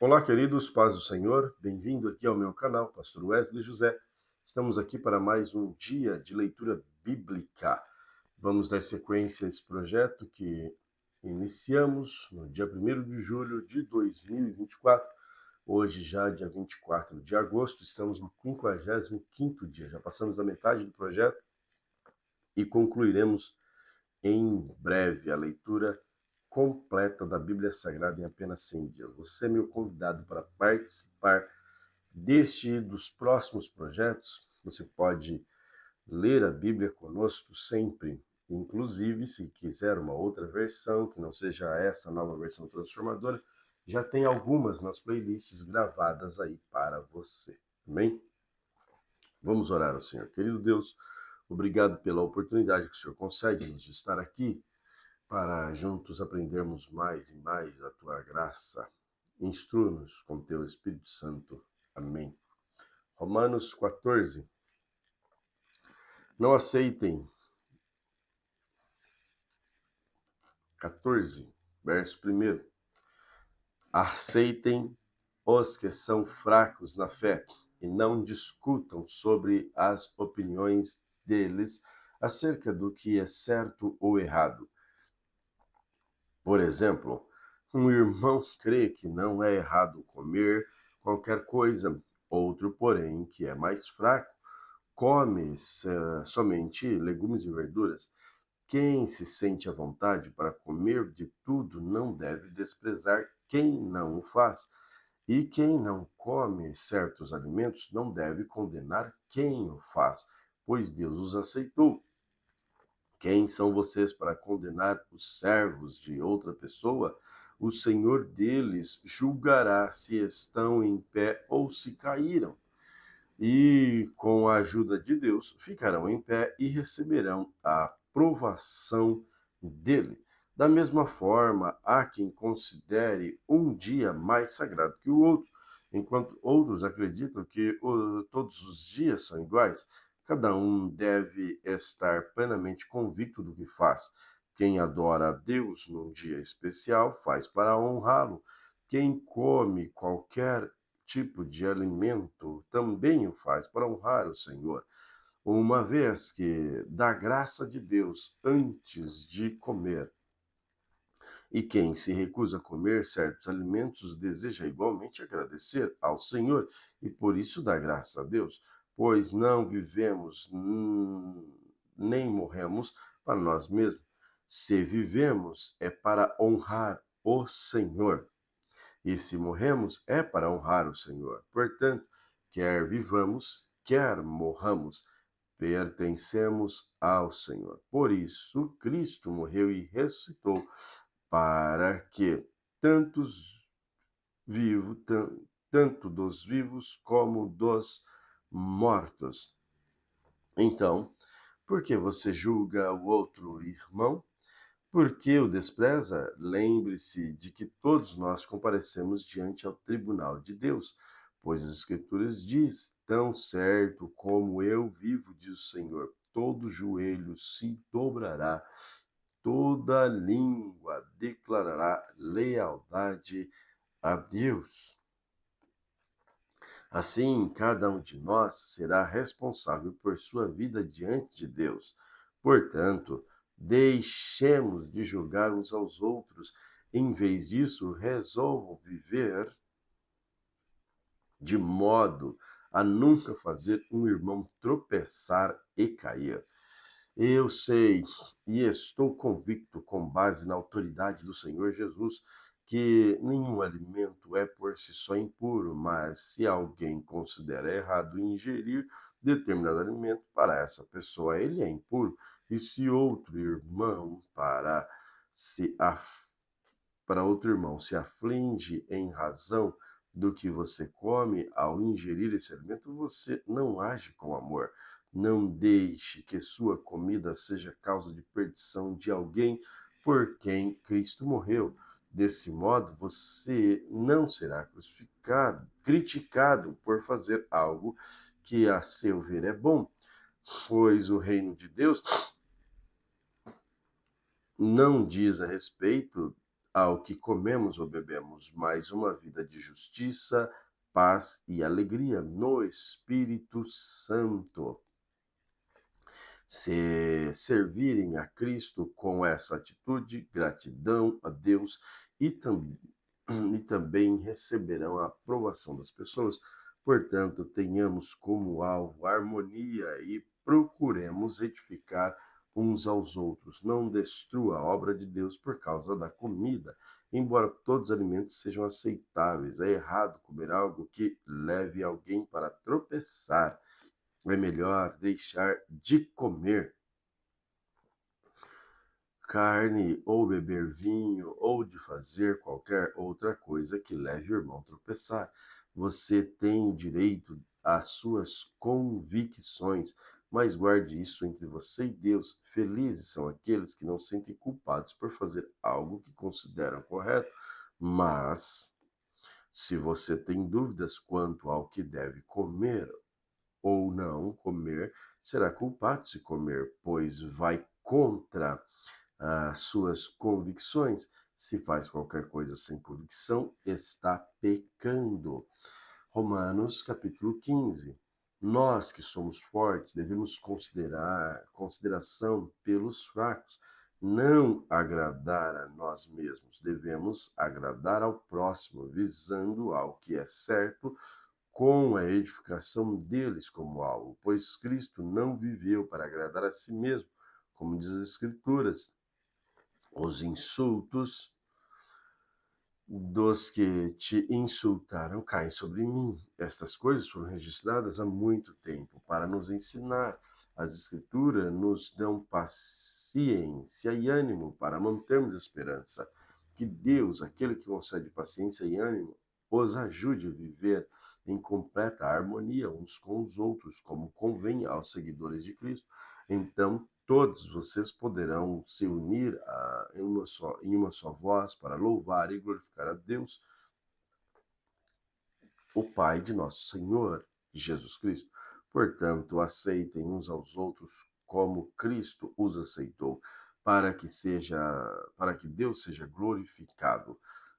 Olá, queridos, paz do Senhor, bem-vindo aqui ao meu canal, Pastor Wesley José. Estamos aqui para mais um dia de leitura bíblica. Vamos dar sequência a esse projeto que iniciamos no dia 1º de julho de 2024. Hoje, já dia 24 de agosto, estamos no 55º dia. Já passamos a metade do projeto e concluiremos em breve a leitura completa da Bíblia Sagrada em apenas 100 dias. Você é meu convidado para participar deste e dos próximos projetos. Você pode ler a Bíblia conosco sempre, inclusive se quiser uma outra versão, que não seja essa nova versão transformadora, já tem algumas nas playlists gravadas aí para você. Amém? Vamos orar ao Senhor. Querido Deus, obrigado pela oportunidade que o Senhor concede-nos de estar aqui para juntos aprendermos mais e mais a Tua graça. Instrua-nos com Teu Espírito Santo. Amém. Romanos 14. Não aceitem. 14, verso 1. Aceitem os que são fracos na fé e não discutam sobre as opiniões deles acerca do que é certo ou errado. Por exemplo, um irmão crê que não é errado comer qualquer coisa, outro, porém, que é mais fraco, come somente legumes e verduras. Quem se sente à vontade para comer de tudo não deve desprezar quem não o faz. E quem não come certos alimentos não deve condenar quem o faz, pois Deus os aceitou. Quem são vocês para condenar os servos de outra pessoa? O Senhor deles julgará se estão em pé ou se caíram. E, com a ajuda de Deus, ficarão em pé e receberão a aprovação dele. Da mesma forma, há quem considere um dia mais sagrado que o outro, enquanto outros acreditam que todos os dias são iguais. Cada um deve estar plenamente convicto do que faz. Quem adora a Deus num dia especial faz para honrá-lo. Quem come qualquer tipo de alimento também o faz para honrar o Senhor, uma vez que dá graça de Deus antes de comer. E quem se recusa a comer certos alimentos deseja igualmente agradecer ao Senhor e por isso dá graça a Deus, pois não vivemos nem morremos para nós mesmos. Se vivemos, é para honrar o Senhor. E se morremos, é para honrar o Senhor. Portanto, quer vivamos, quer morramos, pertencemos ao Senhor. Por isso, Cristo morreu e ressuscitou, para que tantos vivos, tanto dos vivos como dos mortos. Então, por que você julga o outro irmão? Por que o despreza? Lembre-se de que todos nós comparecemos diante ao tribunal de Deus, pois as Escrituras diz: tão certo como eu vivo, diz o Senhor, todo joelho se dobrará, toda língua declarará lealdade a Deus. Assim, cada um de nós será responsável por sua vida diante de Deus. Portanto, deixemos de julgar uns aos outros. Em vez disso, resolvam viver de modo a nunca fazer um irmão tropeçar e cair. Eu sei e estou convicto, com base na autoridade do Senhor Jesus, que nenhum alimento é por si só impuro, mas se alguém considera errado ingerir determinado alimento, para essa pessoa ele é impuro. E se outro irmão para outro irmão se aflige em razão do que você come ao ingerir esse alimento, você não age com amor. Não deixe que sua comida seja causa de perdição de alguém por quem Cristo morreu. Desse modo, você não será criticado por fazer algo que, a seu ver, é bom, pois o reino de Deus não diz a respeito ao que comemos ou bebemos, mas uma vida de justiça, paz e alegria no Espírito Santo. Se servirem a Cristo com essa atitude, gratidão a Deus e, e também receberão a aprovação das pessoas. Portanto, tenhamos como alvo a harmonia e procuremos edificar uns aos outros. Não destrua a obra de Deus por causa da comida. Embora todos os alimentos sejam aceitáveis, é errado comer algo que leve alguém para tropeçar. É melhor deixar de comer carne ou beber vinho ou de fazer qualquer outra coisa que leve o irmão a tropeçar. Você tem direito às suas convicções, mas guarde isso entre você e Deus. Felizes são aqueles que não sentem culpados por fazer algo que consideram correto, mas se você tem dúvidas quanto ao que deve comer ou não comer, será culpado se comer, pois vai contra as suas convicções. Se faz qualquer coisa sem convicção, está pecando. Romanos capítulo 15. Nós que somos fortes devemos consideração pelos fracos, não agradar a nós mesmos, devemos agradar ao próximo, visando ao que é certo, com a edificação deles como alvo, pois Cristo não viveu para agradar a si mesmo, como diz as Escrituras. Os insultos dos que te insultaram caem sobre mim. Estas coisas foram registradas há muito tempo para nos ensinar. As Escrituras nos dão paciência e ânimo para mantermos esperança. Que Deus, aquele que concede paciência e ânimo, os ajude a viver em completa harmonia uns com os outros, como convém aos seguidores de Cristo. Então, todos vocês poderão se unir em uma só voz para louvar e glorificar a Deus, o Pai de nosso Senhor Jesus Cristo. Portanto, aceitem uns aos outros como Cristo os aceitou, para que Deus seja glorificado.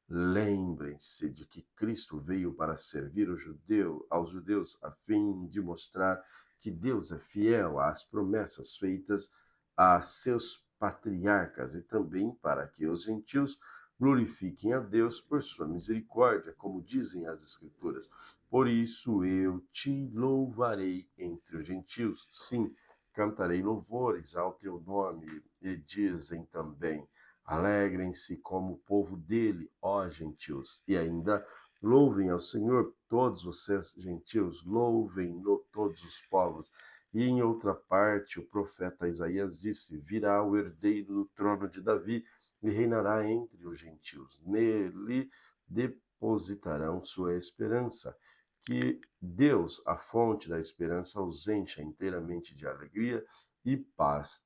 Lembrem-se de que Cristo veio para servir aos judeus, a fim de mostrar que Deus é fiel às promessas feitas a seus patriarcas e também para que os gentios glorifiquem a Deus por sua misericórdia, como dizem as Escrituras. Por isso eu te louvarei entre os gentios. Sim, cantarei louvores ao teu nome. E dizem também: alegrem-se como o povo dele, ó gentios. E ainda: louvem ao Senhor todos vocês gentios, louvem-no todos os povos. E em outra parte, o profeta Isaías disse: virá o herdeiro do trono de Davi e reinará entre os gentios. Nele depositarão sua esperança. Que Deus, a fonte da esperança, os encha inteiramente de alegria e paz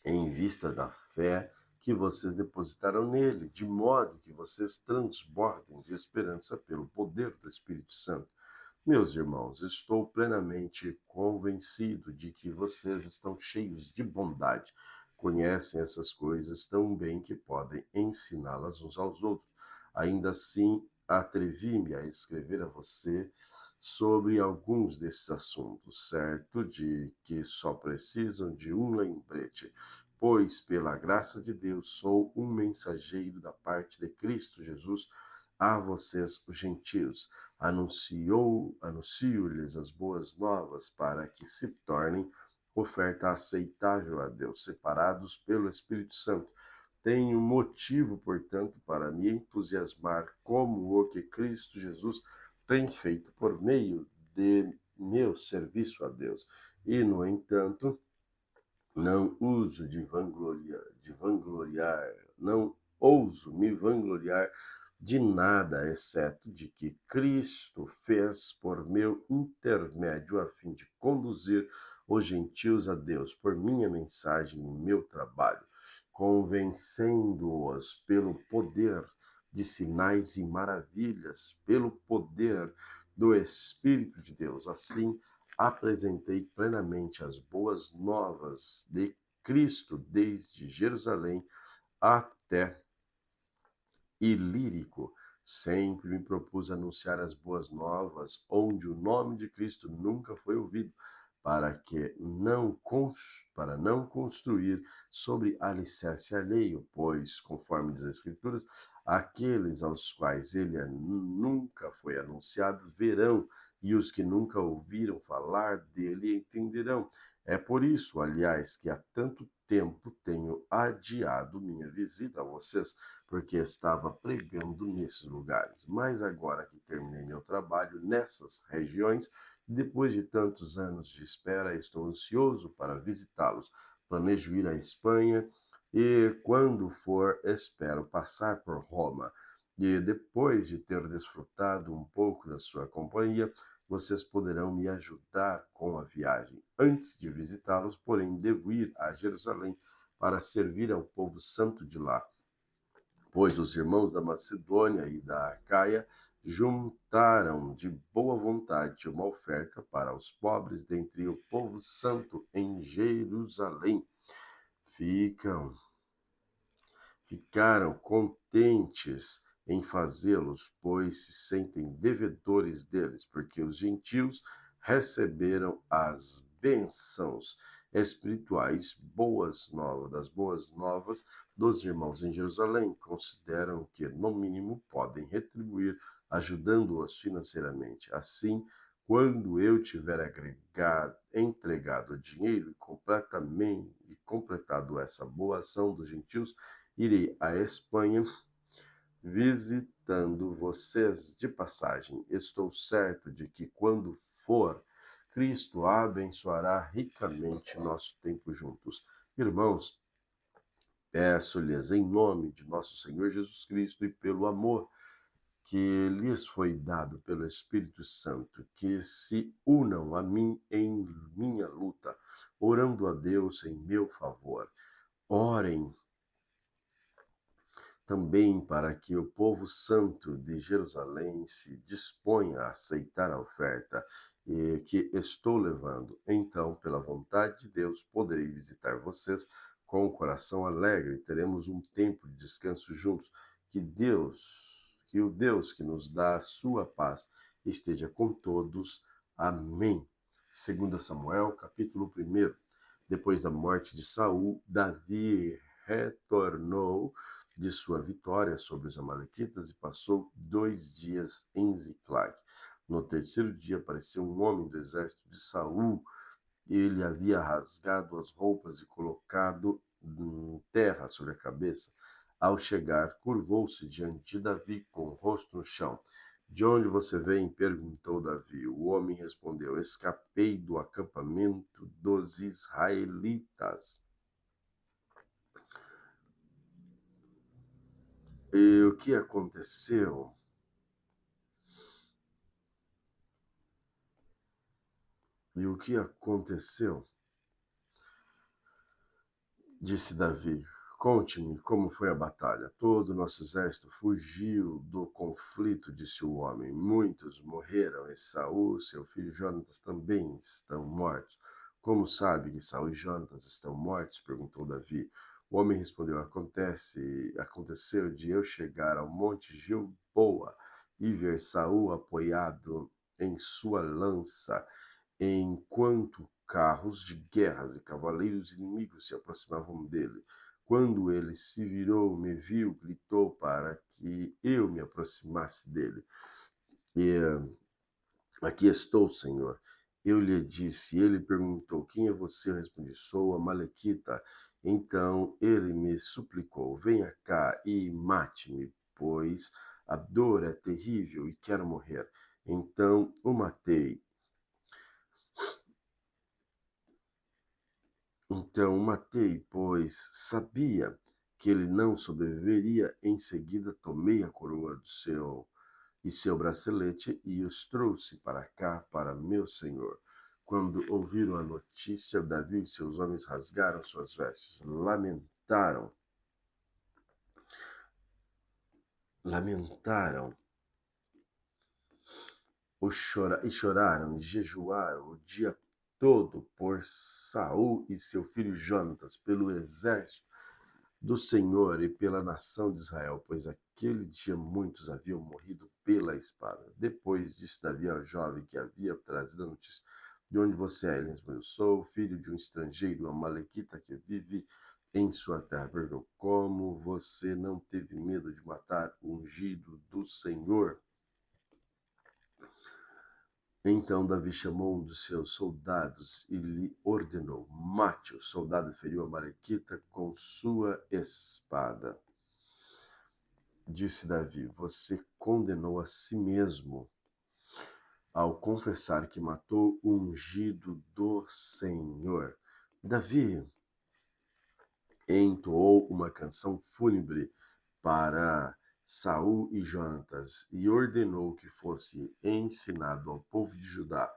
em vista da fé que vocês depositaram nele, de modo que vocês transbordem de esperança pelo poder do Espírito Santo. Meus irmãos, estou plenamente convencido de que vocês estão cheios de bondade, conhecem essas coisas tão bem que podem ensiná-las uns aos outros. Ainda assim, atrevi-me a escrever a você sobre alguns desses assuntos, certo de que só precisam de um lembrete, pois, pela graça de Deus, sou um mensageiro da parte de Cristo Jesus a vocês, os gentios. Anuncio-lhes as boas novas para que se tornem oferta aceitável a Deus, separados pelo Espírito Santo. Tenho motivo, portanto, para me entusiasmar como o que Cristo Jesus tem feito por meio de meu serviço a Deus. E, no entanto, não uso não ouso me vangloriar de nada, exceto de que Cristo fez por meu intermédio a fim de conduzir os gentios a Deus por minha mensagem e meu trabalho, convencendo-os pelo poder de sinais e maravilhas, pelo poder do Espírito de Deus. Assim, apresentei plenamente as boas novas de Cristo desde Jerusalém até ilírico. Sempre me propus anunciar as boas novas, onde o nome de Cristo nunca foi ouvido, para não construir sobre alicerce alheio, pois, conforme diz as Escrituras, aqueles aos quais ele nunca foi anunciado verão, e os que nunca ouviram falar dele entenderão. É por isso, aliás, que há tanto tempo tenho adiado minha visita a vocês, porque estava pregando nesses lugares. Mas agora que terminei meu trabalho nessas regiões, depois de tantos anos de espera, estou ansioso para visitá-los. Planejo ir à Espanha e, quando for, espero passar por Roma. E depois de ter desfrutado um pouco da sua companhia, vocês poderão me ajudar com a viagem. Antes de visitá-los, porém, devo ir a Jerusalém para servir ao povo santo de lá, pois os irmãos da Macedônia e da Acaia juntaram de boa vontade uma oferta para os pobres dentre o povo santo em Jerusalém. Ficaram contentes em fazê-los, pois se sentem devedores deles, porque os gentios receberam as bênçãos espirituais das boas novas dos irmãos em Jerusalém. Consideram que, no mínimo, podem retribuir ajudando-os financeiramente. Assim, quando eu tiver entregado o dinheiro e completado essa boa ação dos gentios, irei à Espanha visitando vocês de passagem. Estou certo de que, quando for, Cristo abençoará ricamente nosso tempo juntos. Irmãos, peço-lhes em nome de nosso Senhor Jesus Cristo e pelo amor que lhes foi dado pelo Espírito Santo, que se unam a mim em minha luta, orando a Deus em meu favor. Orem também para que o povo santo de Jerusalém se disponha a aceitar a oferta que estou levando. Então, pela vontade de Deus, poderei visitar vocês com o coração alegre. Teremos um tempo de descanso juntos. Que o Deus que nos dá a sua paz esteja com todos. Amém. 2 Samuel, capítulo 1. Depois da morte de Saul, Davi retornou de sua vitória sobre os amalequitas e passou 2 dias em Ziclag. No terceiro dia apareceu um homem do exército de Saul. Ele havia rasgado as roupas e colocado terra sobre a cabeça. Ao chegar, curvou-se diante de Davi com o rosto no chão. De onde você vem? Perguntou Davi. O homem respondeu: escapei do acampamento dos israelitas. E o que aconteceu? E o que aconteceu? Disse Davi. Conte-me como foi a batalha. Todo o nosso exército fugiu do conflito, disse o homem. Muitos morreram e Saul, seu filho Jonatas, também estão mortos. Como sabe que Saul e Jonatas estão mortos? Perguntou Davi. O homem respondeu: aconteceu de eu chegar ao monte Gilboa e ver Saul apoiado em sua lança, enquanto carros de guerras e cavaleiros inimigos se aproximavam dele. Quando ele se virou, me viu, gritou para que eu me aproximasse dele. E aqui estou, Senhor. Eu lhe disse. Ele perguntou: quem é você? Eu respondi: sou a Malequita. Então ele me suplicou: venha cá e mate-me, pois a dor é terrível e quero morrer. Então o matei. Pois sabia que ele não sobreviveria. Em seguida, tomei a coroa e seu bracelete e os trouxe para cá, para meu senhor. Quando ouviram a notícia, Davi e seus homens rasgaram suas vestes, lamentaram e choraram e jejuaram o dia todo por Saul e seu filho Jonatas, pelo exército do Senhor e pela nação de Israel, pois aquele dia muitos haviam morrido pela espada. Depois disse Davi ao jovem que havia trazido a notícia: de onde você é? Ele respondeu: sou filho de um estrangeiro, amalequita, que vive em sua terra. Perguntou: como você não teve medo de matar o ungido do Senhor? Então Davi chamou um dos seus soldados e lhe ordenou: mate-o. O soldado feriu a Amalequita com sua espada. Disse Davi: você condenou a si mesmo ao confessar que matou o ungido do Senhor. Davi entoou uma canção fúnebre para Saul e Jonatas e ordenou que fosse ensinado ao povo de Judá.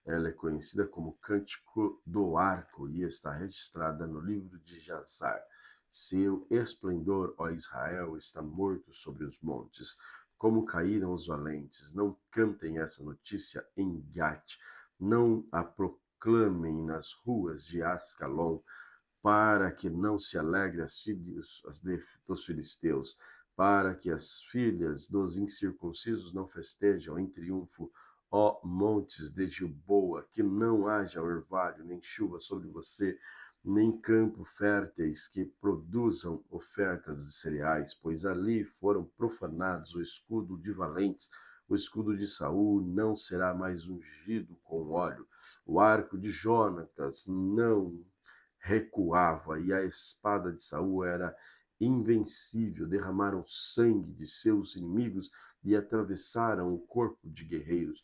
Ela é conhecida como Cântico do Arco e está registrada no livro de Jazar. Seu esplendor, ó Israel, está morto sobre os montes. Como caíram os valentes, não cantem essa notícia em Gate, não a proclamem nas ruas de Ascalon, para que não se alegre as filhas dos filisteus, para que as filhas dos incircuncisos não festejam em triunfo, ó montes de Gilboa, que não haja orvalho nem chuva sobre você, nem campo férteis que produzam ofertas de cereais, pois ali foram profanados o escudo de valentes. O escudo de Saul não será mais ungido com óleo. O arco de Jonatas não recuava e a espada de Saul era invencível. Derramaram sangue de seus inimigos e atravessaram o corpo de guerreiros.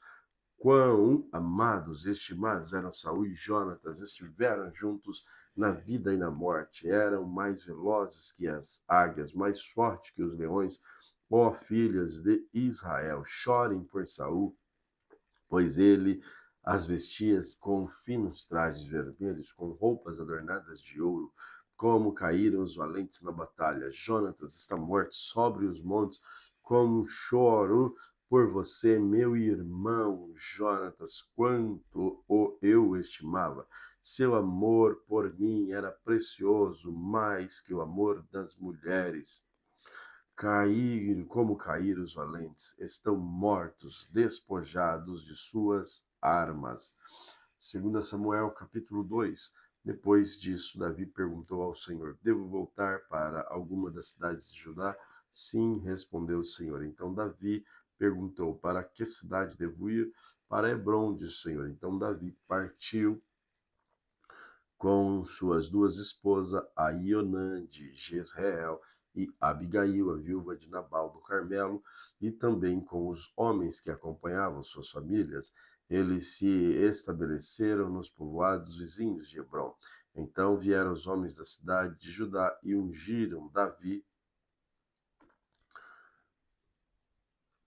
Quão amados, estimados eram Saul e Jonatas, estiveram juntos na vida e na morte. Eram mais velozes que as águias, mais fortes que os leões. Ó filhas de Israel, chorem por Saul, pois ele as vestia com finos trajes vermelhos, com roupas adornadas de ouro. Como caíram os valentes na batalha! Jonatas está morto sobre os montes. Como choro por você, meu irmão Jonatas, quanto eu estimava. Seu amor por mim era precioso, mais que o amor das mulheres. Como caíram os valentes, estão mortos, despojados de suas armas. 2 Samuel, capítulo 2. Depois disso, Davi perguntou ao Senhor: devo voltar para alguma das cidades de Judá? Sim, respondeu o Senhor. Então Davi perguntou: para que cidade devo ir? Para Hebrom, disse o Senhor. Então Davi partiu com suas duas esposas, Aionã de Jezreel e Abigail, a viúva de Nabal do Carmelo, e também com os homens que acompanhavam suas famílias. Eles se estabeleceram nos povoados vizinhos de Hebrom. Então vieram os homens da cidade de Judá e ungiram Davi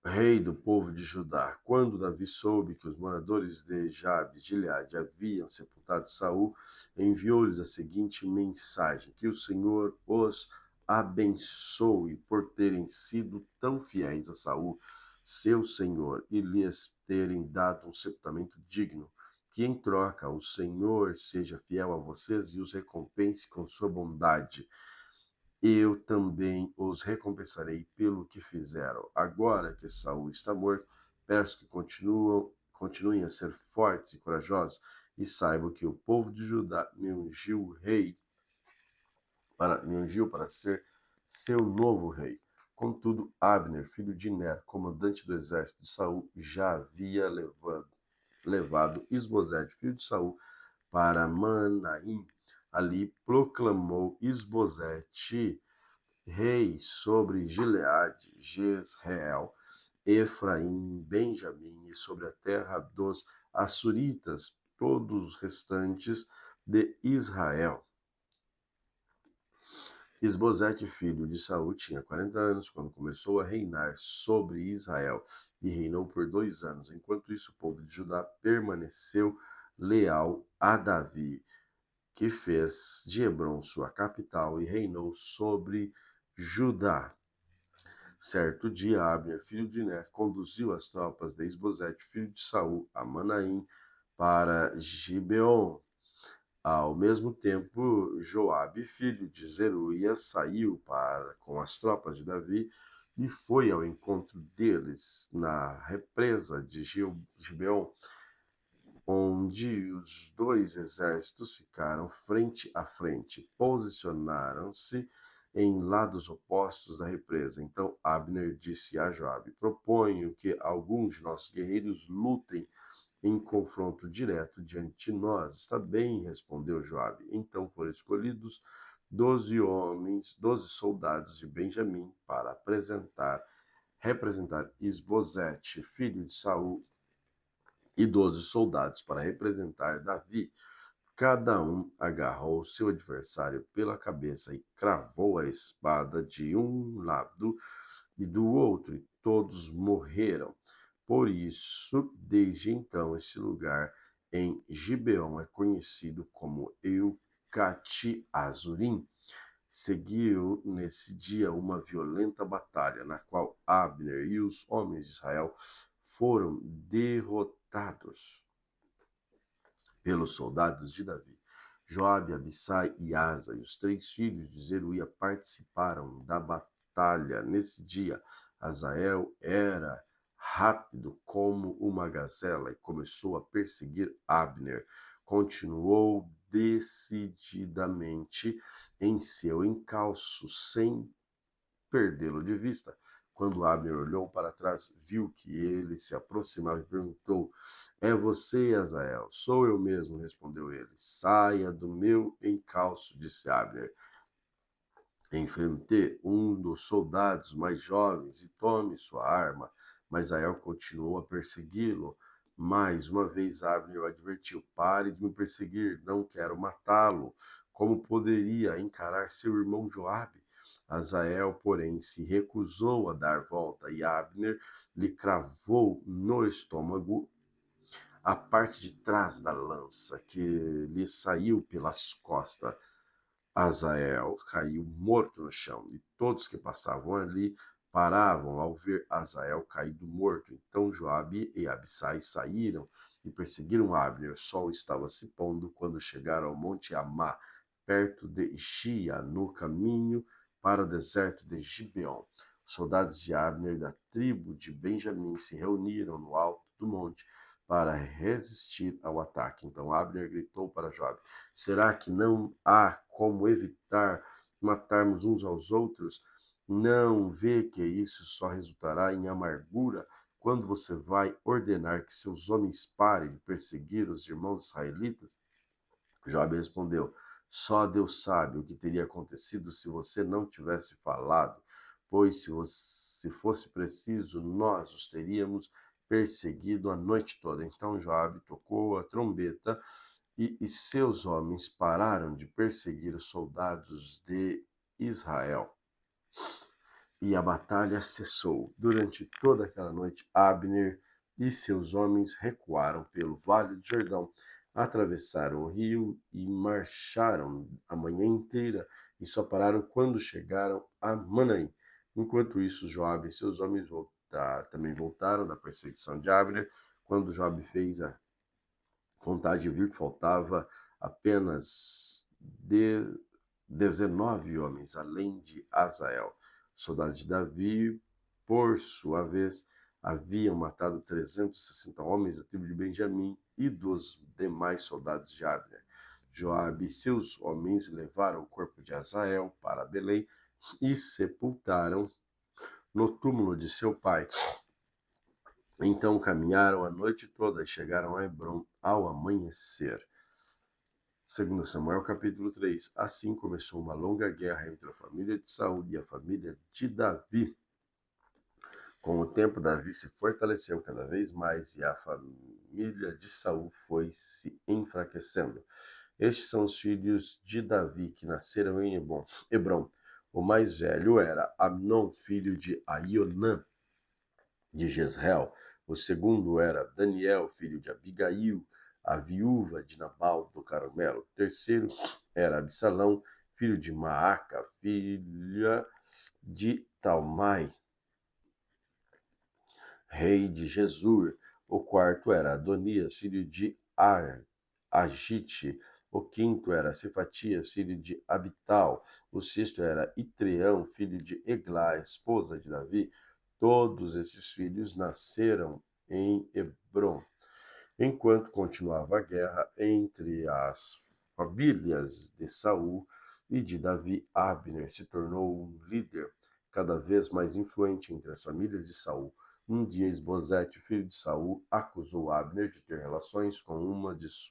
rei do povo de Judá. Quando Davi soube que os moradores de Jabes de Gileade haviam sepultado Saul, enviou-lhes a seguinte mensagem: que o Senhor os abençoe por terem sido tão fiéis a Saul, seu senhor, e lhes terem dado um sepultamento digno. Que em troca o Senhor seja fiel a vocês e os recompense com sua bondade. Eu também os recompensarei pelo que fizeram. Agora que Saul está morto, peço que continuem a ser fortes e corajosos, e saibam que o povo de Judá me ungiu para ser seu novo rei. Contudo, Abner, filho de Ner, comandante do exército de Saul, já havia levado Isbosete, filho de Saul, para Manaim. Ali proclamou Isbosete rei sobre Gileade, Jezreel, Efraim, Benjamim e sobre a terra dos Assuritas, todos os restantes de Israel. Isbosete, filho de Saul, tinha 40 anos quando começou a reinar sobre Israel e reinou por 2 anos. Enquanto isso, o povo de Judá permaneceu leal a Davi, que fez de Hebrom sua capital e reinou sobre Judá. Certo dia, Abner, filho de Ner, conduziu as tropas de Isbosete, filho de Saul, a Manaim, para Gibeon. Ao mesmo tempo, Joabe, filho de Zeruia, saiu com as tropas de Davi e foi ao encontro deles na represa de Gibeon, onde os dois exércitos ficaram frente a frente, posicionaram-se em lados opostos da represa. Então Abner disse a Joabe: proponho que alguns de nossos guerreiros lutem em confronto direto diante de nós. Está bem, respondeu Joabe. Então foram escolhidos 12 homens, 12 soldados de Benjamim para representar Isbosete, filho de Saul, e 12 soldados para representar Davi. Cada um agarrou seu adversário pela cabeça e cravou a espada de um lado e do outro, e todos morreram. Por isso, desde então, esse lugar em Gibeon é conhecido como Eucate Azurim. Seguiu nesse dia uma violenta batalha, na qual Abner e os homens de Israel foram derrotados pelos soldados de Davi. Joabe, Abissai e Asa e os 3 filhos de Zeruia participaram da batalha. Nesse dia, Azael era rápido como uma gazela e começou a perseguir Abner. Continuou decididamente em seu encalço, sem perdê-lo de vista. Quando Abner olhou para trás, viu que ele se aproximava e perguntou: é você, Azael? Sou eu mesmo, respondeu ele. Saia do meu encalço, disse Abner. Enfrente um dos soldados mais jovens e tome sua arma. Mas Azael continuou a persegui-lo. Mais uma vez Abner o advertiu: pare de me perseguir, não quero matá-lo. Como poderia encarar seu irmão Joabe? Azael, porém, se recusou a dar volta e Abner lhe cravou no estômago a parte de trás da lança, que lhe saiu pelas costas. Azael caiu morto no chão, e todos que passavam ali paravam ao ver Azael caído morto. Então Joabe e Abissai saíram e perseguiram Abner. O sol estava se pondo quando chegaram ao monte Amá, perto de Ixia, no caminho para o deserto de Gibeon. Os soldados de Abner da tribo de Benjamim se reuniram no alto do monte para resistir ao ataque. Então Abner gritou para Joabe: será que não há como evitar matarmos uns aos outros? Não vê que isso só resultará em amargura quando você vai ordenar que seus homens parem de perseguir os irmãos israelitas? Joabe respondeu: só Deus sabe o que teria acontecido se você não tivesse falado, pois se fosse preciso, nós os teríamos perseguido a noite toda. Então Joabe tocou a trombeta e seus homens pararam de perseguir os soldados de Israel. E a batalha cessou. Durante toda aquela noite, Abner e seus homens recuaram pelo vale do Jordão, atravessaram o rio e marcharam a manhã inteira e só pararam quando chegaram a Manaim. Enquanto isso, Joabe e seus homens também voltaram da perseguição de Abner. Quando Joabe fez a contagem, viu que faltava apenas 19 homens, além de Azael. Os soldados de Davi, por sua vez, haviam matado 360 homens da tribo de Benjamim e dos demais soldados de Abner. Joabe e seus homens levaram o corpo de Azael para Belém e sepultaram no túmulo de seu pai. Então caminharam a noite toda e chegaram a Hebrom ao amanhecer. 2 Samuel capítulo 3. Assim começou uma longa guerra entre a família de Saul e a família de Davi. Com o tempo, Davi se fortaleceu cada vez mais e a família de Saul foi se enfraquecendo. Estes são os filhos de Davi que nasceram em Hebrom. O mais velho era Amnon, filho de Aionã, de Jezreel. O segundo era Daniel, filho de Abigail, a viúva de Nabal do Carmelo. O terceiro era Absalão, filho de Maaca, filha de Talmai, rei de Gesur. O quarto era Adonias, filho de Agite, O quinto era Cefatias, filho de Abital. O sexto era Itreão, filho de Eglá, esposa de Davi. Todos esses filhos nasceram em Hebrom. Enquanto continuava a guerra entre as famílias de Saul e de Davi, Abner se tornou um líder cada vez mais influente entre as famílias de Saul. Um dia, Esbozete, filho de Saul, acusou Abner de ter relações com uma das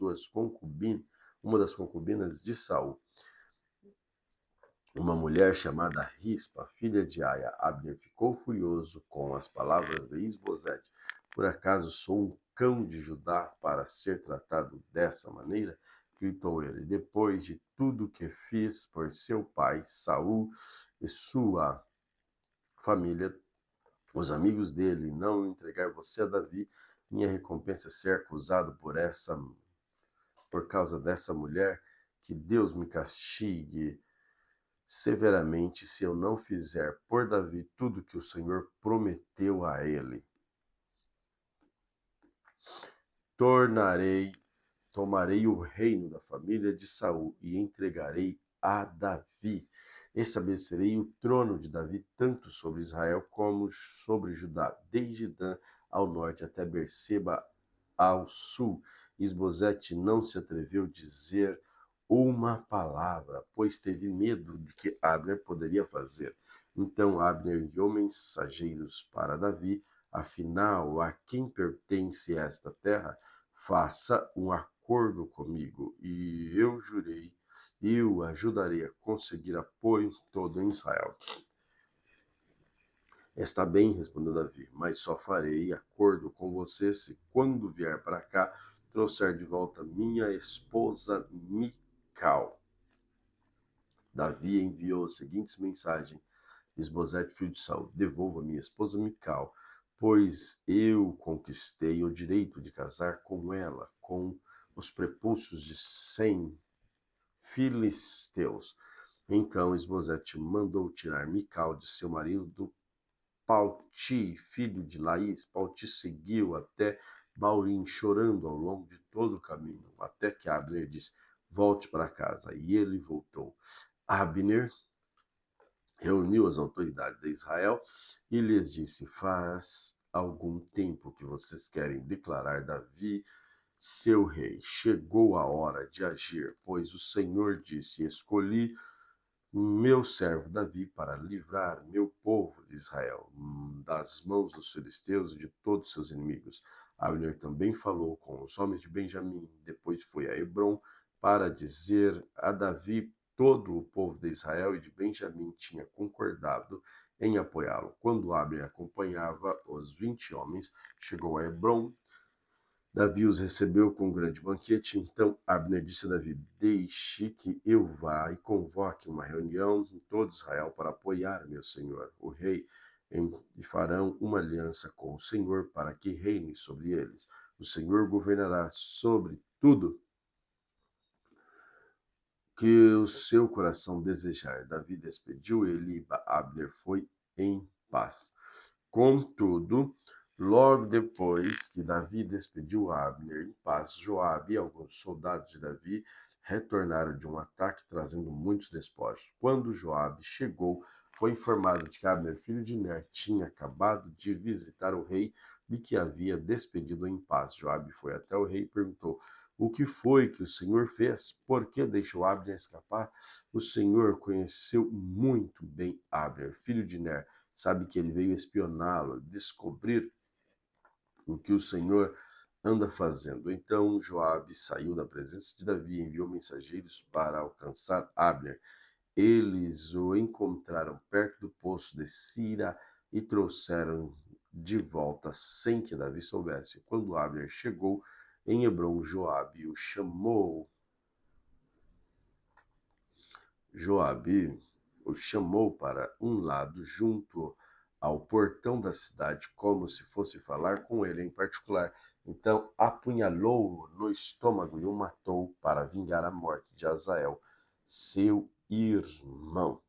concubinas de Saul, uma mulher chamada Rispa, filha de Aia. Abner ficou furioso com as palavras de Isbosete. Por acaso sou um cão de Judá para ser tratado dessa maneira? Gritou ele. Depois de tudo que fiz por seu pai, Saul e sua família, os amigos dele, não entregar você a Davi, minha recompensa é ser acusado por causa dessa mulher, que Deus me castigue severamente se eu não fizer por Davi tudo que o Senhor prometeu a ele. Tomarei o reino da família de Saul e entregarei a Davi. Estabelecerei o trono de Davi tanto sobre Israel como sobre Judá, desde Dan ao norte até Berseba ao sul. Isbosete não se atreveu a dizer uma palavra, pois teve medo de que Abner poderia fazer. Então Abner enviou mensageiros para Davi: afinal, a quem pertence esta terra? Faça um acordo comigo, e eu ajudarei a conseguir apoio todo em Israel. Está bem, respondeu Davi, mas só farei acordo com você se, quando vier para cá, trouxer de volta minha esposa Mical. Davi enviou as seguintes mensagens: Isbosete, filho de Saul, devolva minha esposa Mical, pois eu conquistei o direito de casar com ela, com os prepúcios de 100 filisteus. Então Isbosete mandou tirar Mical de seu marido Palti, filho de Laís. Palti seguiu até Baurim, chorando ao longo de todo o caminho, até que Abner disse: volte para casa. E ele voltou. Abner reuniu as autoridades de Israel e lhes disse: faz algum tempo que vocês querem declarar Davi seu rei. Chegou a hora de agir, pois o Senhor disse: escolhi meu servo Davi para livrar meu povo de Israel das mãos dos filisteus e de todos seus inimigos. Abner também falou com os homens de Benjamim, depois foi a Hebrom para dizer a Davi: todo o povo de Israel e de Benjamim tinha concordado em apoiá-lo. Quando Abner acompanhava os 20 homens, chegou a Hebrom. Davi os recebeu com um grande banquete. Então Abner disse a Davi: deixe que eu vá e convoque uma reunião em todo Israel para apoiar meu senhor, o rei, e farão uma aliança com o Senhor para que reine sobre eles. O Senhor governará sobre tudo que o seu coração desejar. Davi despediu ele e Abner foi em paz. Contudo, logo depois que Davi despediu Abner em paz, Joabe e alguns soldados de Davi retornaram de um ataque trazendo muitos despojos. Quando Joabe chegou, foi informado de que Abner, filho de Ner, tinha acabado de visitar o rei e que havia despedido em paz. Joabe foi até o rei e perguntou: o que foi que o Senhor fez? Por que deixou Abner escapar? O Senhor conheceu muito bem Abner, filho de Ner. Sabe que ele veio espioná-lo, descobrir o que o Senhor anda fazendo. Então Joabe saiu da presença de Davi e enviou mensageiros para alcançar Abner. Eles o encontraram perto do poço de Sira e trouxeram de volta sem que Davi soubesse. Quando Abner chegou em Hebrom, Joabe o chamou. Joabe o chamou para um lado junto ao portão da cidade, como se fosse falar com ele em particular. Então apunhalou-o no estômago e o matou para vingar a morte de Azael, seu irmão.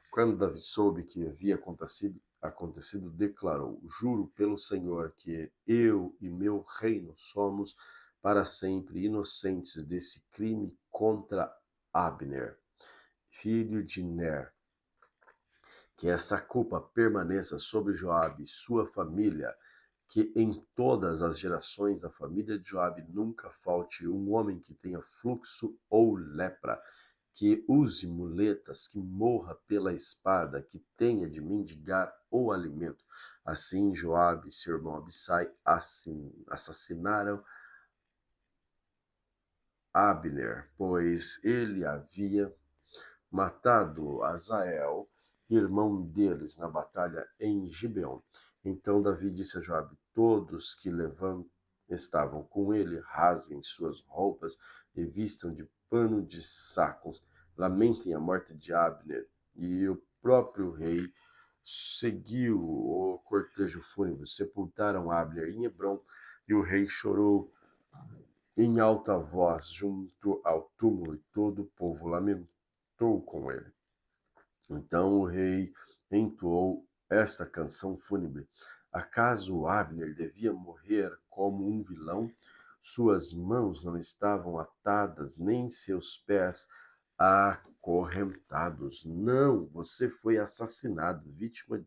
Quando Davi soube que havia acontecido, declarou: juro pelo Senhor que eu e meu reino somos para sempre inocentes desse crime contra Abner, filho de Ner. Que essa culpa permaneça sobre Joabe e sua família, que em todas as gerações da família de Joabe nunca falte um homem que tenha fluxo ou lepra, que use muletas, que morra pela espada, que tenha de mendigar o alimento. Assim Joabe e seu irmão Abissai assassinaram Abner, pois ele havia matado Azael, irmão deles, na batalha em Gibeon. Então Davi disse a Joabe: todos que estavam com ele, rasguem suas roupas e vistam de pano de saco, lamentem a morte de Abner. E o próprio rei seguiu o cortejo fúnebre, sepultaram Abner em Hebrom, e o rei chorou em alta voz junto ao túmulo, e todo o povo lamentou com ele. Então o rei entoou esta canção fúnebre: acaso Abner devia morrer como um vilão? Suas mãos não estavam atadas, nem seus pés acorrentados. Não, você foi assassinado, vítima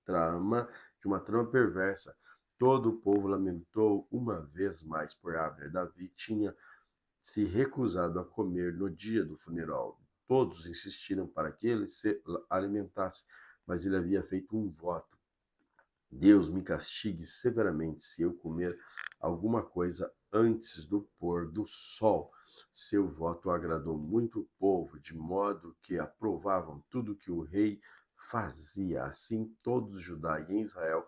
trama, de uma trama perversa. Todo o povo lamentou uma vez mais por Abner. Davi tinha se recusado a comer no dia do funeral. Todos insistiram para que ele se alimentasse, mas ele havia feito um voto: Deus me castigue severamente se eu comer alguma coisa antes do pôr do sol. Seu voto agradou muito o povo, de modo que aprovavam tudo que o rei fazia. Assim, todos Judá e Israel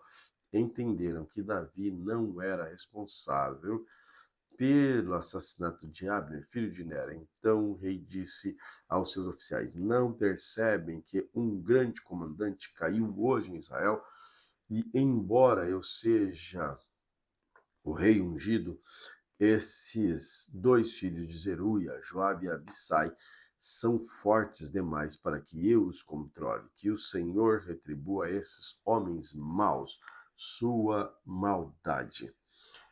entenderam que Davi não era responsável pelo assassinato de Abner, filho de Nera. Então o rei disse aos seus oficiais: não percebem que um grande comandante caiu hoje em Israel? E embora eu seja o rei ungido, esses dois filhos de Zeruia, Joabe e Abissai, são fortes demais para que eu os controle. Que o Senhor retribua a esses homens maus sua maldade.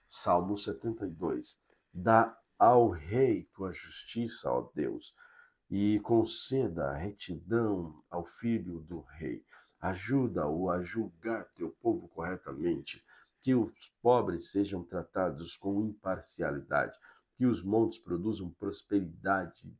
Salmo 72. Dá ao rei tua justiça, ó Deus, e conceda retidão ao filho do rei. Ajuda-o a julgar teu povo corretamente, que os pobres sejam tratados com imparcialidade, que os montes produzam prosperidade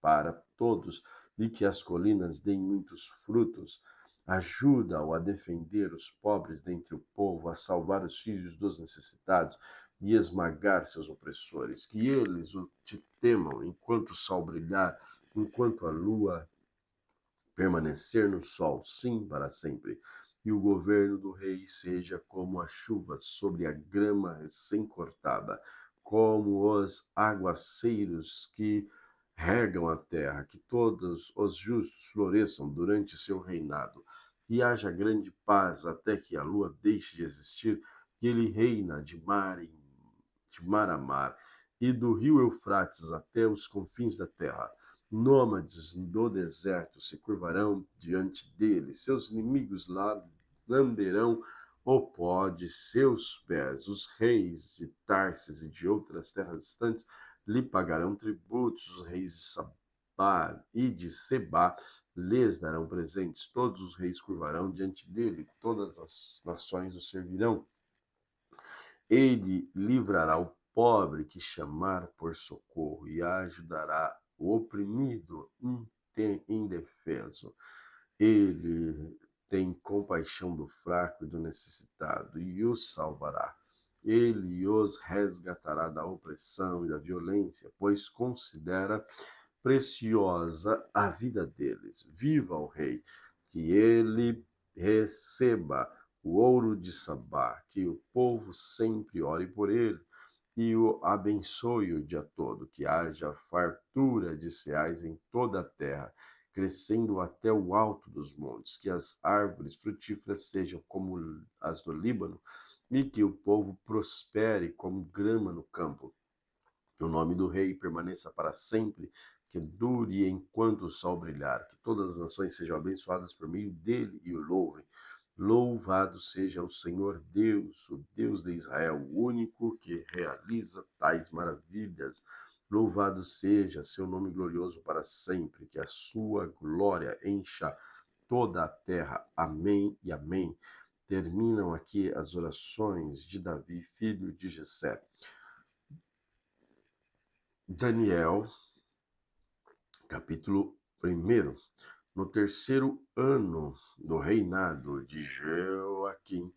para todos e que as colinas deem muitos frutos. Ajuda-o a defender os pobres dentre o povo, a salvar os filhos dos necessitados e esmagar seus opressores. Que eles te temam enquanto o sol brilhar, enquanto a lua permanecer no sol, sim, para sempre. E o governo do rei seja como a chuva sobre a grama recém-cortada, como os aguaceiros que regam a terra, que todos os justos floresçam durante seu reinado. Que haja grande paz até que a lua deixe de existir, que ele reina de mar a mar, e do rio Eufrates até os confins da terra. Nômades do deserto se curvarão diante dele, seus inimigos lá lamberão o pó de seus pés. Os reis de Tarsis e de outras terras distantes lhe pagarão tributos, os reis de Sabá e de Sebá lhes darão presentes. Todos os reis curvarão diante dele, todas as nações o servirão. Ele livrará o pobre que chamar por socorro e ajudará o oprimido indefeso. Ele tem compaixão do fraco e do necessitado e os salvará. Ele os resgatará da opressão e da violência, pois considera preciosa a vida deles. Viva o rei, que ele receba o ouro de Sabá, que o povo sempre ore por ele e o abençoe o dia todo, que haja fartura de cereais em toda a terra, crescendo até o alto dos montes, que as árvores frutíferas sejam como as do Líbano, e que o povo prospere como grama no campo. Que o nome do rei permaneça para sempre, que dure enquanto o sol brilhar, que todas as nações sejam abençoadas por meio dele e o louvem. Louvado seja o Senhor Deus, o Deus de Israel, o único que realiza tais maravilhas. Louvado seja seu nome glorioso para sempre, que a sua glória encha toda a terra. Amém e amém. Terminam aqui as orações de Davi, filho de Jessé. Daniel, capítulo 1. No terceiro ano do reinado de Joaquim,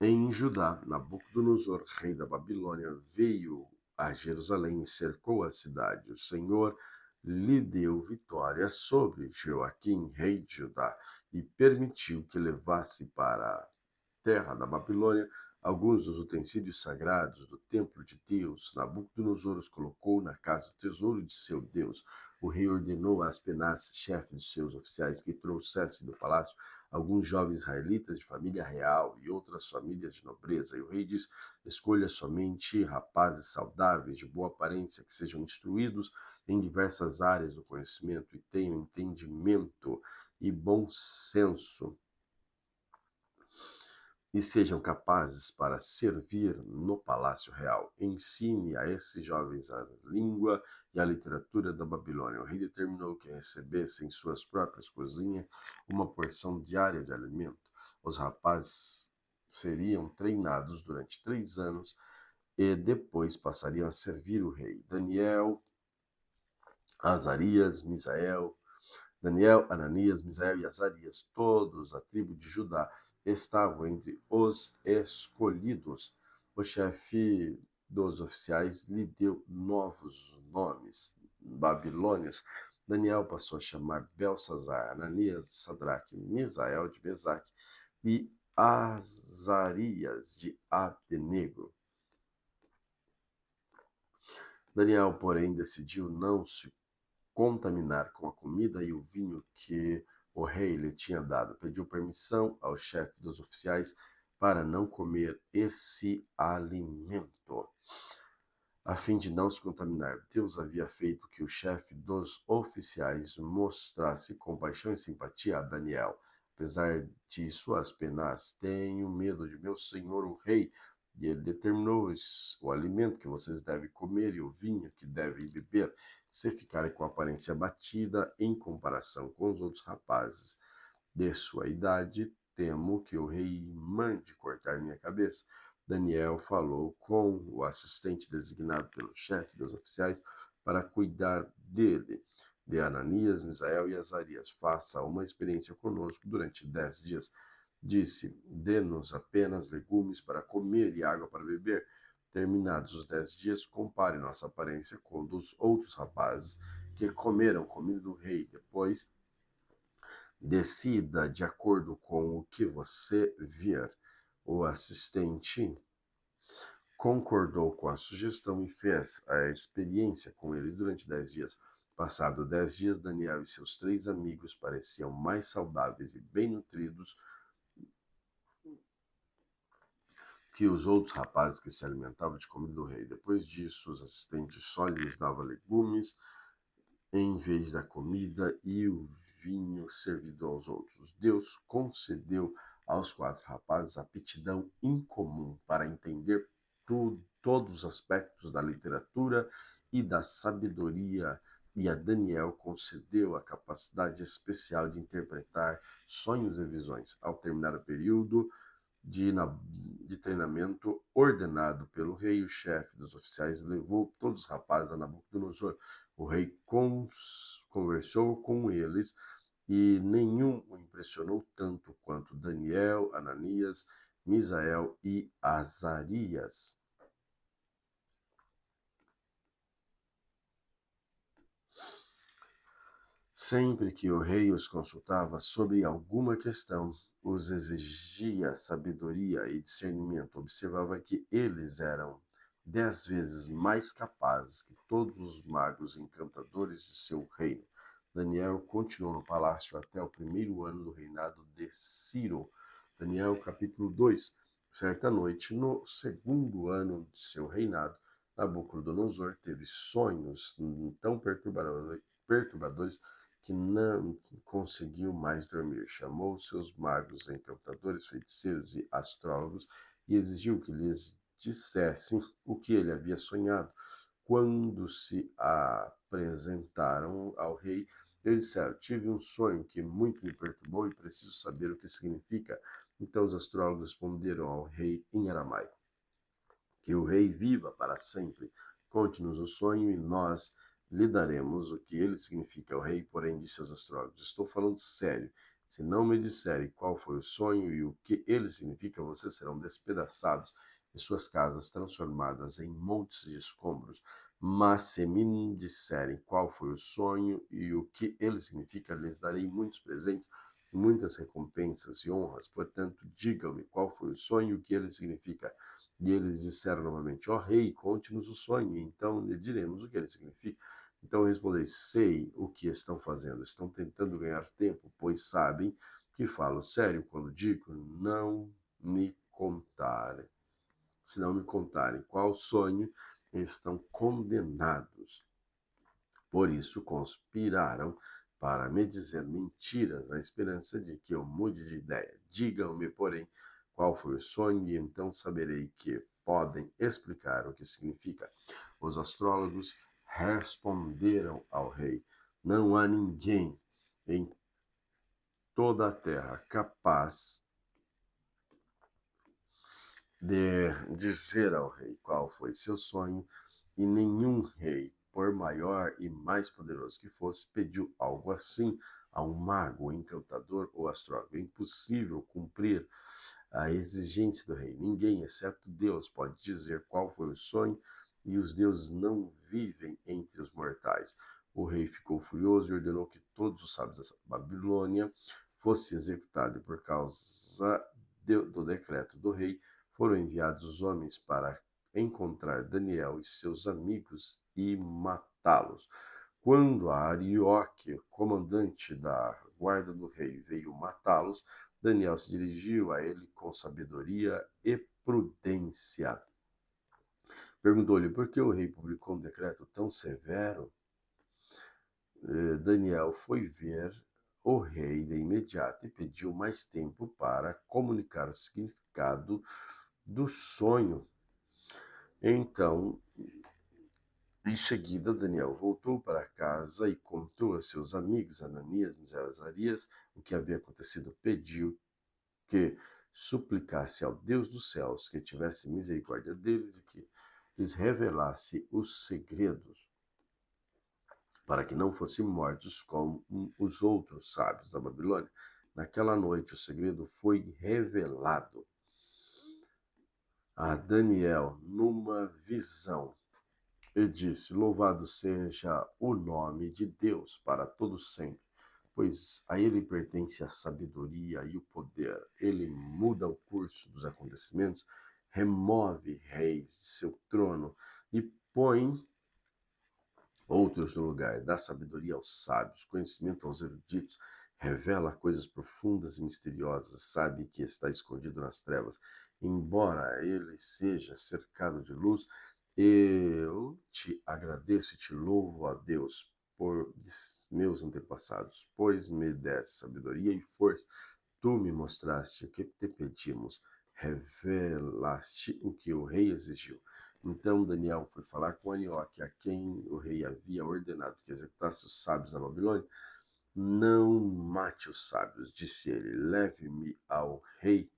em Judá, Nabucodonosor, rei da Babilônia, veio a Jerusalém e cercou a cidade. O Senhor lhe deu vitória sobre Joaquim, rei de Judá, e permitiu que levasse para a terra da Babilônia alguns dos utensílios sagrados do templo de Deus. Nabucodonosor os colocou na casa do tesouro de seu Deus. O rei ordenou a Aspenaz, chefe de seus oficiais, que trouxesse do palácio alguns jovens israelitas de família real e outras famílias de nobreza. E o rei disse: escolha somente rapazes saudáveis, de boa aparência, que sejam instruídos em diversas áreas do conhecimento e tenham entendimento e bom senso, e sejam capazes para servir no palácio real. Ensine a esses jovens a língua e a literatura da Babilônia. O rei determinou que recebessem em suas próprias cozinhas uma porção diária de alimento. Os rapazes seriam treinados durante 3 anos e depois passariam a servir o rei. Daniel, Ananias, Misael e Azarias, todos a tribo de Judá, estavam entre os escolhidos. O chefe dos oficiais lhe deu novos nomes babilônios. Daniel passou a chamar Belsazar, Ananias de Sadraque, Misael de Mesaque e Azarias de Abdenego. Daniel, porém, decidiu não se contaminar com a comida e o vinho que o rei lhe tinha dado. Pediu permissão ao chefe dos oficiais para não comer esse alimento, a fim de não se contaminar. Deus havia feito que o chefe dos oficiais mostrasse compaixão e simpatia a Daniel. Apesar disso, Aspenaz: tenho medo de meu senhor o rei, e ele determinou o alimento que vocês devem comer e o vinho que devem beber. Se ficarem com a aparência abatida em comparação com os outros rapazes de sua idade, temo que o rei mande cortar minha cabeça. Daniel falou com o assistente designado pelo chefe dos oficiais para cuidar dele, de Ananias, Misael e Azarias. Faça uma experiência conosco durante 10 dias. Disse: dê-nos apenas legumes para comer e água para beber. Terminados os 10 dias, compare nossa aparência com dos outros rapazes que comeram comida do rei. Depois, decida de acordo com o que você vir. O assistente concordou com a sugestão e fez a experiência com ele durante 10 dias. Passados 10 dias, Daniel e seus 3 amigos pareciam mais saudáveis e bem nutridos que os outros rapazes que se alimentavam de comida do rei. Depois disso, os assistentes só lhes davam legumes em vez da comida e o vinho servido aos outros. Deus concedeu aos 4 rapazes aptidão incomum para entender todos os aspectos da literatura e da sabedoria, e a Daniel concedeu a capacidade especial de interpretar sonhos e visões. Ao terminar o período de treinamento ordenado pelo rei, o chefe dos oficiais levou todos os rapazes a Nabucodonosor. O rei conversou com eles e nenhum o impressionou tanto quanto Daniel, Ananias, Misael e Azarias. Sempre que o rei os consultava sobre alguma questão, os exigia sabedoria e discernimento. Observava que eles eram 10 vezes mais capazes que todos os magos encantadores de seu reino. Daniel continuou no palácio até o 1º ano do reinado de Ciro. Daniel, capítulo 2. Certa noite, no 2º ano de seu reinado, Nabucodonosor teve sonhos tão perturbadores que não conseguiu mais dormir. Chamou seus magos, encantadores, feiticeiros e astrólogos e exigiu que lhes dissessem o que ele havia sonhado. Quando se apresentaram ao rei, eles disseram: tive um sonho que muito me perturbou e preciso saber o que significa. Então os astrólogos responderam ao rei em aramaico: que o rei viva para sempre. Conte-nos o sonho e nós lhe daremos o que ele significa. O rei, porém, disse aos astrólogos: estou falando sério. Se não me disserem qual foi o sonho e o que ele significa, vocês serão despedaçados e suas casas transformadas em montes de escombros. Mas se me disserem qual foi o sonho e o que ele significa, lhes darei muitos presentes, muitas recompensas e honras. Portanto, digam-me qual foi o sonho e o que ele significa. E eles disseram novamente: ó rei, conte-nos o sonho, então lhe diremos o que ele significa. Então respondei: sei o que estão fazendo. Estão tentando ganhar tempo, pois sabem que falo sério quando digo: não me contarem. Se não me contarem qual sonho, estão condenados. Por isso conspiraram para me dizer mentiras, na esperança de que eu mude de ideia. Digam-me, porém, qual foi o sonho, e então saberei que podem explicar o que significa. Os astrólogos responderam ao rei: não há ninguém em toda a terra capaz de dizer ao rei qual foi seu sonho, e nenhum rei, por maior e mais poderoso que fosse, pediu algo assim a um mago, encantador ou astrólogo. É impossível cumprir a exigência do rei. Ninguém, exceto Deus, pode dizer qual foi o sonho, e os deuses não vivem entre os mortais. O rei ficou furioso e ordenou que todos os sábios da Babilônia fossem executados. Por causa do decreto do rei, foram enviados os homens para encontrar Daniel e seus amigos e matá-los. Quando Arioque, comandante da guarda do rei, veio matá-los, Daniel se dirigiu a ele com sabedoria e prudência. Perguntou-lhe por que o rei publicou um decreto tão severo. Daniel foi ver o rei de imediato e pediu mais tempo para comunicar o significado do sonho. Então, em seguida, Daniel voltou para casa e contou a seus amigos Ananias, Misael e Azarias o que havia acontecido. Pediu que suplicasse ao Deus dos céus que tivesse misericórdia deles e que lhes revelasse os segredos, para que não fossem mortos como os outros sábios da Babilônia. Naquela noite, o segredo foi revelado a Daniel numa visão. E disse: louvado seja o nome de Deus para todo sempre, pois a ele pertence a sabedoria e o poder. Ele muda o curso dos acontecimentos, remove reis de seu trono e põe outros no lugar. Dá sabedoria aos sábios, conhecimento aos eruditos, revela coisas profundas e misteriosas, sabe que está escondido nas trevas. Embora ele seja cercado de luz, eu te agradeço e te louvo, a Deus, por meus antepassados, pois me deste sabedoria e força. Tu me mostraste o que te pedimos, revelaste o que o rei exigiu. Então Daniel foi falar com Arioque, a quem o rei havia ordenado que executasse os sábios da Babilônia. Não mate os sábios, disse ele, leve-me ao rei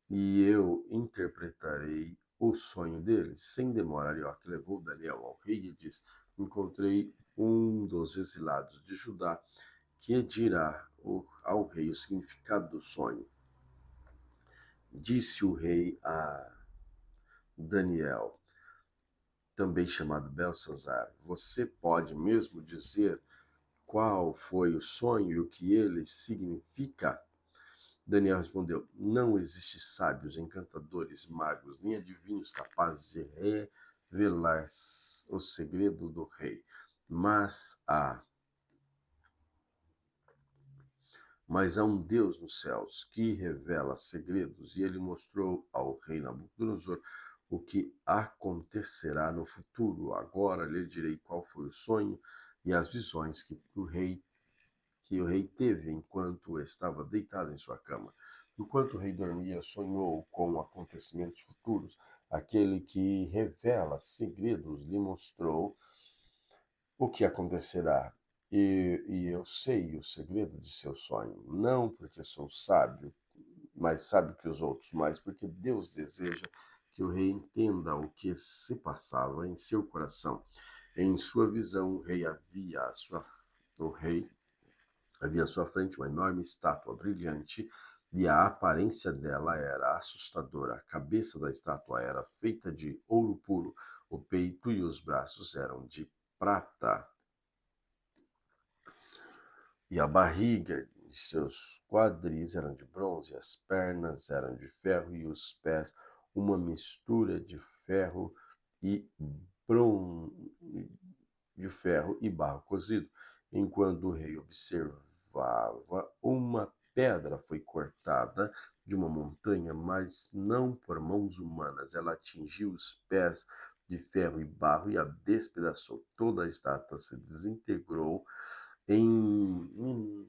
e eu interpretarei o sonho deles. Sem demora, Arioque levou Daniel ao rei e disse: encontrei um dos exilados de Judá que dirá ao rei o significado do sonho. Disse o rei a Daniel, também chamado Belsazar: você pode mesmo dizer qual foi o sonho e o que ele significa? Daniel respondeu: não existe sábios, encantadores, magos, nem adivinhos capazes de revelar o segredo do rei, mas há um Deus nos céus que revela segredos, e ele mostrou ao rei Nabucodonosor o que acontecerá no futuro. Agora lhe direi qual foi o sonho e as visões que o rei que o rei teve enquanto estava deitado em sua cama. Enquanto o rei dormia, sonhou com acontecimentos futuros. Aquele que revela segredos lhe mostrou o que acontecerá. E eu sei o segredo de seu sonho, não porque sou sábio, mais sábio que os outros, mas porque Deus deseja que o rei entenda o que se passava em seu coração. Em sua visão, o rei havia à sua frente uma enorme estátua brilhante e a aparência dela era assustadora. A cabeça da estátua era feita de ouro puro, o peito e os braços eram de prata e a barriga de seus quadris eram de bronze, as pernas eram de ferro e os pés uma mistura de ferro e bron... de ferro e barro cozido. Enquanto o rei observava, uma pedra foi cortada de uma montanha, mas não por mãos humanas. Ela atingiu os pés de ferro e barro e a despedaçou. Toda a estátua se desintegrou em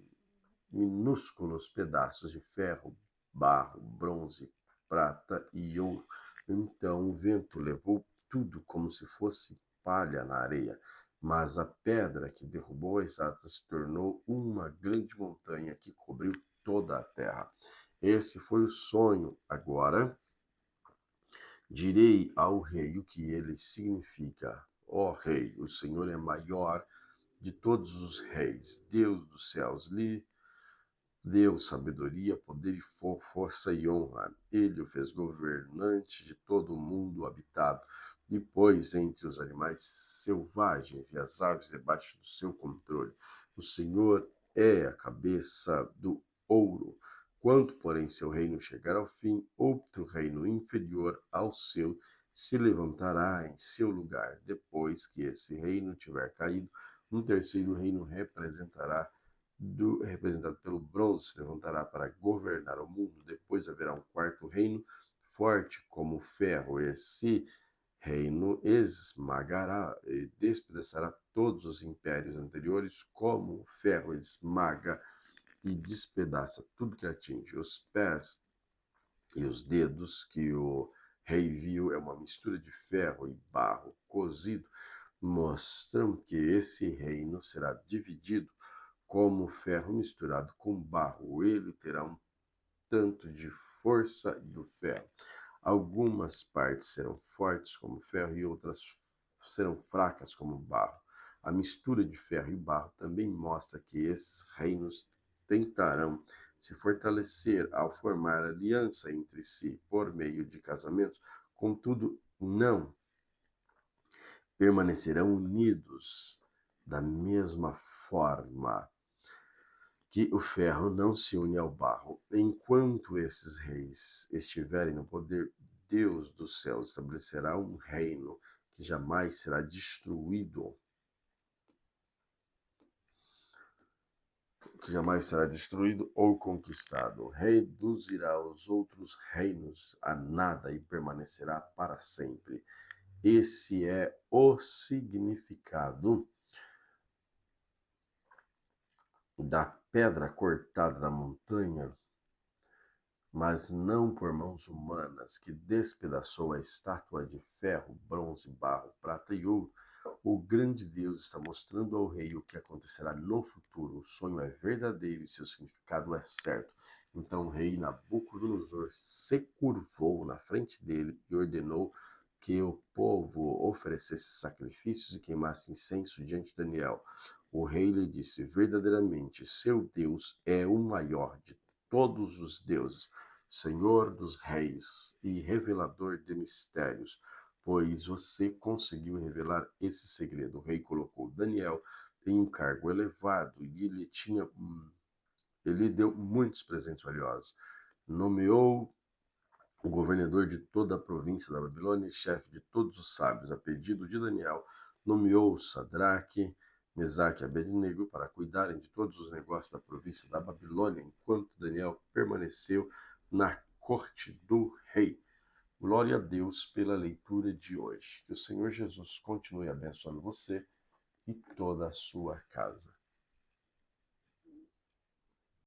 minúsculos pedaços de ferro, barro, bronze, prata e ouro. Então o vento levou tudo como se fosse palha na areia, mas a pedra que derrubou a estátua se tornou uma grande montanha que cobriu toda a terra. Esse foi o sonho. Agora direi ao rei o que ele significa. Ó rei, o Senhor é maior de todos os reis. Deus dos céus lhe deu sabedoria, poder e força e honra. Ele o fez governante de todo o mundo habitado. E pôs entre os animais selvagens e as aves debaixo do seu controle. O Senhor é a cabeça do ouro. Quando, porém, seu reino chegar ao fim, outro reino inferior ao seu se levantará em seu lugar. Depois que esse reino tiver caído, um terceiro reino representado pelo bronze, se levantará para governar o mundo. Depois haverá um quarto reino, forte como o ferro. Esse reino esmagará e despedaçará todos os impérios anteriores, como o ferro esmaga e despedaça tudo que atinge. Os pés e os dedos que o rei viu é uma mistura de ferro e barro cozido, mostram que esse reino será dividido como ferro misturado com barro. Ele terá um tanto de força do ferro. Algumas partes serão fortes como ferro e outras serão fracas como barro. A mistura de ferro e barro também mostra que esses reinos tentarão se fortalecer ao formar aliança entre si por meio de casamentos, contudo, não permanecerão unidos da mesma forma que o ferro não se une ao barro. Enquanto esses reis estiverem no poder, Deus dos céus estabelecerá um reino que jamais será destruído, ou conquistado. Reduzirá os outros reinos a nada e permanecerá para sempre. Esse é o significado da pedra cortada da montanha, mas não por mãos humanas, que despedaçou a estátua de ferro, bronze, barro, prata e ouro. O grande Deus está mostrando ao rei o que acontecerá no futuro. O sonho é verdadeiro e seu significado é certo. Então o rei Nabucodonosor se curvou na frente dele e ordenou que o povo oferecesse sacrifícios e queimasse incenso diante de Daniel. O rei lhe disse: verdadeiramente, seu Deus é o maior de todos os deuses, Senhor dos reis e revelador de mistérios, pois você conseguiu revelar esse segredo. O rei colocou Daniel em um cargo elevado e ele deu muitos presentes valiosos. Nomeou o governador de toda a província da Babilônia e chefe de todos os sábios. A pedido de Daniel, nomeou Sadraque, Mesaque e Abednego para cuidarem de todos os negócios da província da Babilônia, enquanto Daniel permaneceu na corte do rei. Glória a Deus pela leitura de hoje. Que o Senhor Jesus continue abençoando você e toda a sua casa.